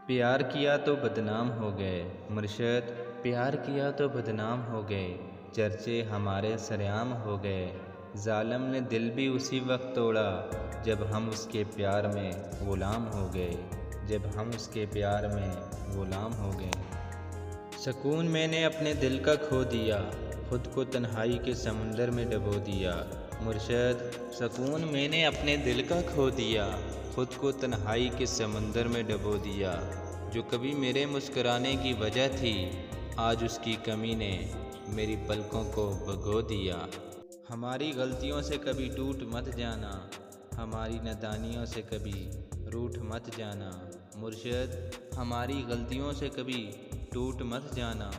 پیار کیا تو بدنام ہو گئے مرشد، پیار کیا تو بدنام ہو گئے، چرچے ہمارے سرعام ہو گئے۔ ظالم نے دل بھی اسی وقت توڑا جب ہم اس کے پیار میں غلام ہو گئے، جب ہم اس کے پیار میں غلام ہو گئے۔ سکون میں نے اپنے دل کا کھو دیا، خود کو تنہائی کے سمندر میں ڈبو دیا۔ مرشد، سکون میں نے اپنے دل کا کھو دیا، خود کو تنہائی کے سمندر میں ڈبو دیا۔ جو کبھی میرے مسکرانے کی وجہ تھی، آج اس کی کمی نے میری پلکوں کو بھگو دیا۔ ہماری غلطیوں سے کبھی ٹوٹ مت جانا، ہماری نادانیوں سے کبھی روٹھ مت جانا۔ مرشد، ہماری غلطیوں سے کبھی ٹوٹ مت جانا،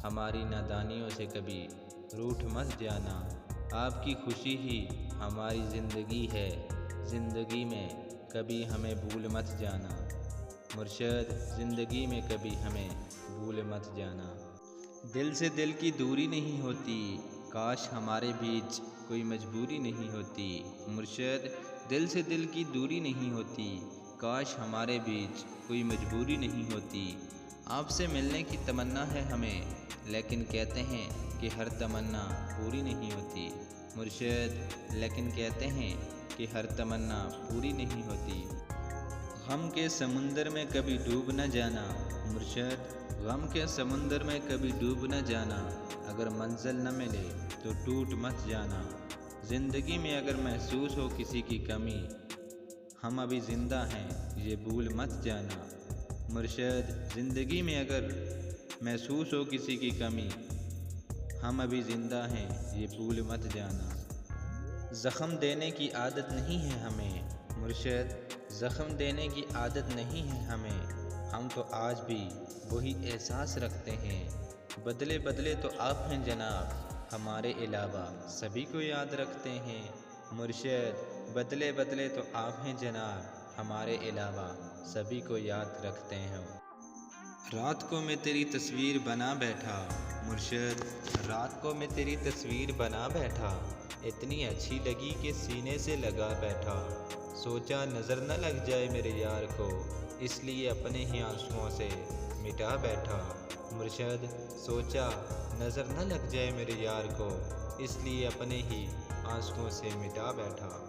ہماری نادانیوں سے کبھی روٹھ مت جانا۔ آپ کی خوشی ہی ہماری زندگی ہے، زندگی میں کبھی ہمیں بھول مت جانا۔ مرشد، زندگی میں کبھی ہمیں بھول مت جانا۔ دل سے دل کی دوری نہیں ہوتی، کاش ہمارے بیچ کوئی مجبوری نہیں ہوتی۔ مرشد، دل سے دل کی دوری نہیں ہوتی، کاش ہمارے بیچ کوئی مجبوری نہیں ہوتی۔ آپ سے ملنے کی تمنا ہے ہمیں، لیکن کہتے ہیں کہ ہر تمنا پوری نہیں ہوتی۔ مرشد، لیکن کہتے ہیں کہ ہر تمنا پوری نہیں ہوتی۔ غم کے سمندر میں کبھی ڈوب نہ جانا مرشد، غم کے سمندر میں کبھی ڈوب نہ جانا۔ اگر منزل نہ ملے تو ٹوٹ مت جانا۔ زندگی میں اگر محسوس ہو کسی کی کمی، ہم ابھی زندہ ہیں یہ بھول مت جانا۔ مرشد، زندگی میں اگر محسوس ہو کسی کی کمی، ہم ابھی زندہ ہیں یہ بھول مت جانا۔ زخم دینے کی عادت نہیں ہے ہمیں مرشد، زخم دینے کی عادت نہیں ہے ہمیں، ہم تو آج بھی وہی احساس رکھتے ہیں۔ بدلے بدلے تو آپ ہیں جناب، ہمارے علاوہ سبھی کو یاد رکھتے ہیں۔ مرشد، بدلے بدلے تو آپ ہیں جناب، ہمارے علاوہ سبھی کو یاد رکھتے ہیں۔ رات کو میں تیری تصویر بنا بیٹھا مرشد، رات کو میں تیری تصویر بنا بیٹھا، اتنی اچھی لگی کہ سینے سے لگا بیٹھا۔ سوچا نظر نہ لگ جائے میرے یار کو، اس لیے اپنے ہی آنسوؤں سے مٹا بیٹھا۔ مرشد، سوچا نظر نہ لگ جائے میرے یار کو، اس لیے اپنے ہی آنسوؤں سے مٹا بیٹھا۔